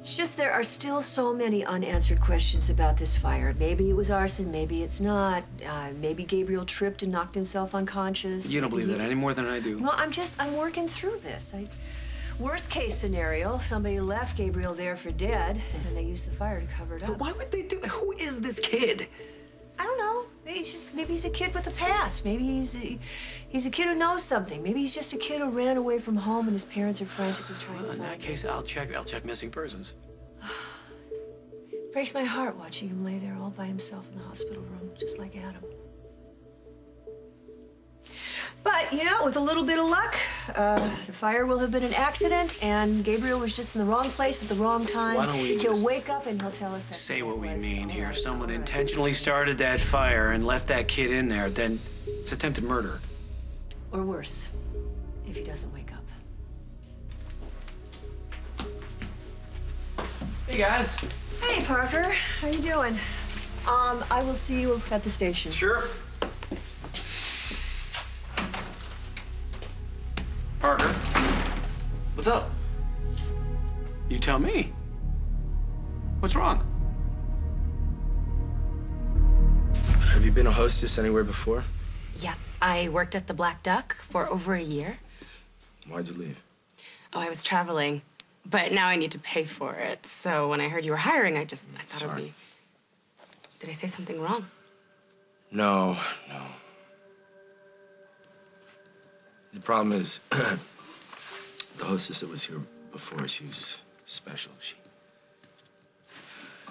It's just there are still so many unanswered questions about this fire. Maybe it was arson, maybe it's not. Maybe Gabriel tripped and knocked himself unconscious. You don't believe that any more than I do. Well, I'm working through this. Worst case scenario, somebody left Gabriel there for dead, and they used the fire to cover it up. But why would they do that? Who is this kid? I don't know. Maybe he's a kid with a past. Maybe he's a kid who knows something. Maybe he's just a kid who ran away from home and his parents are frantically trying to find him. In that case, I'll check missing persons. Breaks my heart watching him lay there all by himself in the hospital room, just like Adam. But, you know, with a little bit of luck, the fire will have been an accident, and Gabriel was just in the wrong place at the wrong time. Why don't we He'll wake up and he'll tell us that. Say what we mean here. If someone intentionally started that fire and left that kid in there, then it's attempted murder. Or worse, if he doesn't wake up. Hey, guys. Hey, Parker. How you doing? I will see you at the station. Sure. Parker. What's up? You tell me. What's wrong? Have you been a hostess anywhere before? Yes, I worked at the Black Duck for over a year. Why'd you leave? Oh, I was traveling, but now I need to pay for it. So when I heard you were hiring, I thought Sorry. it'd be... Did I say something wrong? No. The problem is, the hostess that was here before, she was special.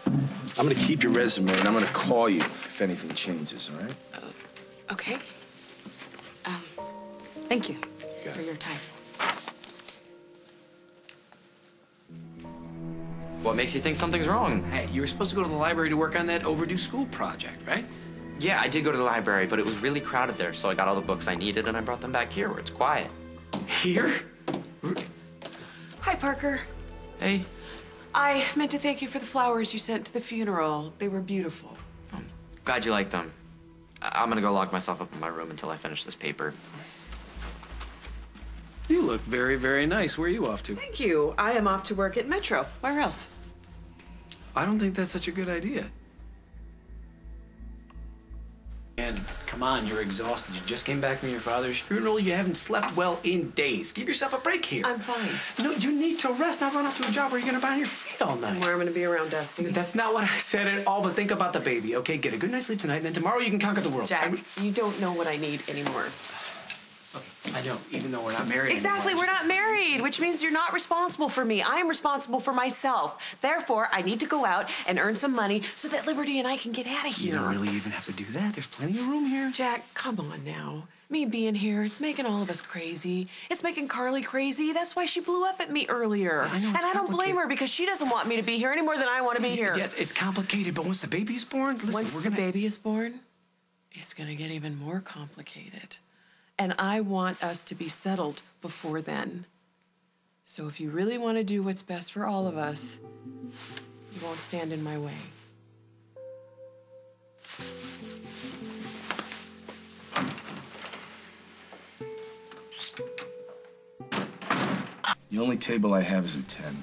I'm gonna keep your resume, and I'm gonna call you if anything changes, all right? Okay. Thank you got for it. your time. What makes you think something's wrong? Hey, you were supposed to go to the library to work on that overdue school project, right? Yeah, I did go to the library, but it was really crowded there, so I got all the books I needed and I brought them back here where it's quiet. Here? Hi, Parker. Hey. I meant to thank you for the flowers you sent to the funeral. They were beautiful. Glad you liked them. I'm gonna go lock myself up in my room until I finish this paper. You look very, very nice. Where are you off to? Thank you. I am off to work at Metro. Where else? I don't think that's such a good idea. And come on, you're exhausted. You just came back from your father's funeral. You haven't slept well in days. Give yourself a break here. I'm fine. No, you need to rest, not run off to a job where you're gonna be on your feet all night. Where I'm gonna be around Dusty. That's not what I said at all, but think about the baby, okay? Get a good night's sleep tonight, and then tomorrow you can conquer the world. Jack, you don't know what I need anymore. I don't, even though we're not married Exactly, anymore. we're not married, which means you're not responsible for me. I am responsible for myself. Therefore, I need to go out and earn some money so that Liberty and I can get out of here. You don't really even have to do that. There's plenty of room here. Jack, come on now. Me being here, it's making all of us crazy. It's making Carly crazy. That's why she blew up at me earlier. I know, and I don't blame her because she doesn't want me to be here any more than I want to be here. Yes, it's complicated, but once the baby's born, listen, Once we're the gonna... baby is born, it's gonna get even more complicated. And I want us to be settled before then. So if you really want to do what's best for all of us, you won't stand in my way. The only table I have is a 10.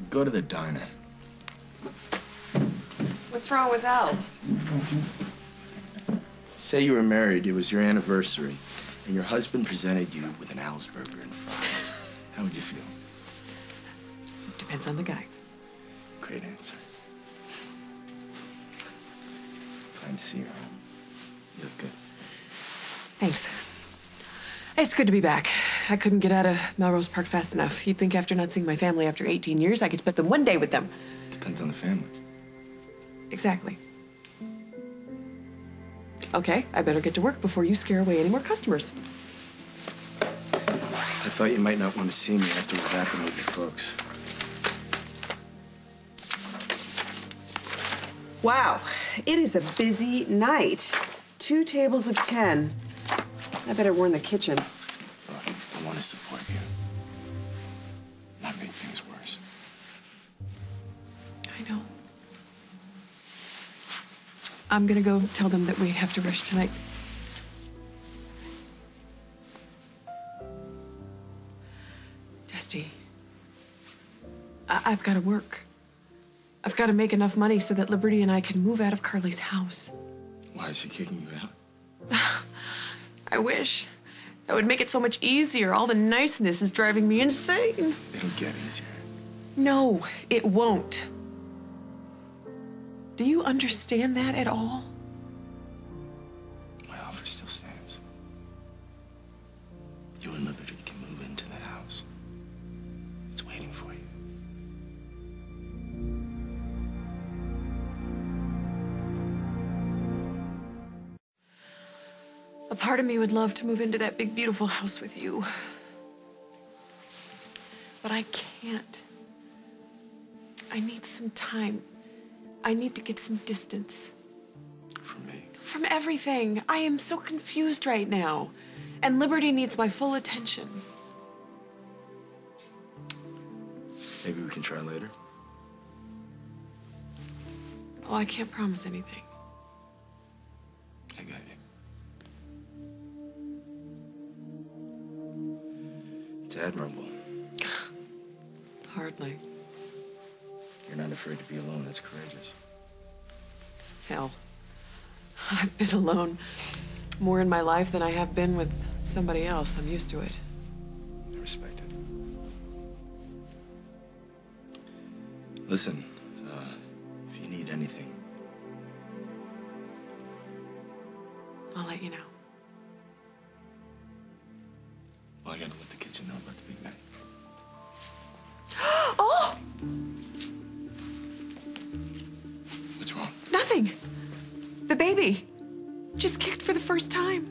Go to the diner. What's wrong with Al's? Say you were married, it was your anniversary, and your husband presented you with an Al's burger and fries. How would you feel? Depends on the guy. Great answer. Time to see your home. You look good. Thanks. It's good to be back. I couldn't get out of Melrose Park fast enough. You'd think after not seeing my family after 18 years, I could spend them one day with them. Depends on the family. Exactly. Okay, I better get to work before you scare away any more customers. I thought you might not want to see me after what happened with your folks. Wow, it is a busy night. 2 tables of 10. I better warn the kitchen. Look, I want to support you. Not make things worse. I know. I'm gonna go tell them that we have to rush tonight. Dusty, I've got to work. I've got to make enough money so that Liberty and I can move out of Carly's house. Why is she kicking you out? I wish. That would make it so much easier. All the niceness is driving me insane. It'll get easier. No, it won't. Do you understand that at all? My offer still stands. You and Liberty can move into the house. It's waiting for you. A part of me would love to move into that big, beautiful house with you. But I can't. I need some time. I need to get some distance. From me. From everything. I am so confused right now. And Liberty needs my full attention. Maybe we can try later. Oh, I can't promise anything. I got you. It's admirable. Hardly. You're not afraid to be alone. That's courageous. Hell. I've been alone more in my life than I have been with somebody else. I'm used to it. I respect it. Listen, if you need anything, I'll let you know. well, I gotta let the kitchen know about the big night. Oh! What's wrong? Nothing. The baby just kicked for the first time.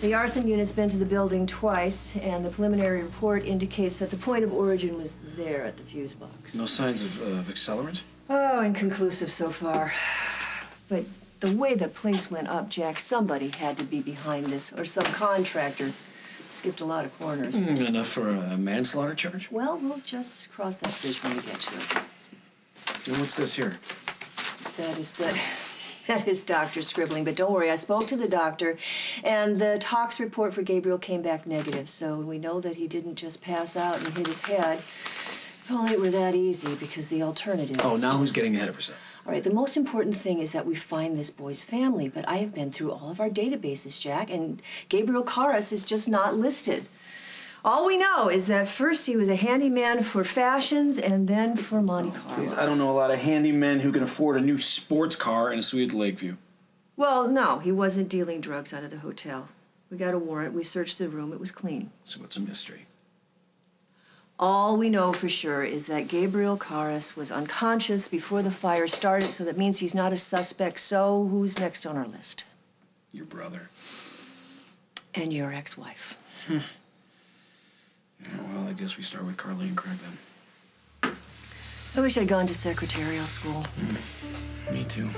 The arson unit's been to the building twice, and the preliminary report indicates that the point of origin was there at the fuse box. No signs of accelerant? Oh, inconclusive so far. But the way the place went up, Jack, somebody had to be behind this, or some contractor. Skipped a lot of corners. Enough for a manslaughter charge? Well, we'll just cross that bridge when we get to it. And what's this here? That is doctor scribbling, but don't worry, I spoke to the doctor, and the tox report for Gabriel came back negative, so we know that he didn't just pass out and hit his head. If only it were that easy, because the alternative Oh, is now who's just... getting ahead of herself? All right, the most important thing is that we find this boy's family, but I have been through all of our databases, Jack, and Gabriel Caras is just not listed. All we know is that first he was a handyman for Fashions and then for Monte Carlo. Please, I don't know a lot of handymen who can afford a new sports car and a suite at Lakeview. Well, no, he wasn't dealing drugs out of the hotel. We got a warrant, we searched the room, it was clean. So what's a mystery? All we know for sure is that Gabriel Caras was unconscious before the fire started, so that means he's not a suspect. So who's next on our list? Your brother. And your ex-wife. Oh, well, I guess we start with Carly and Craig then. I wish I'd gone to secretarial school. Me too.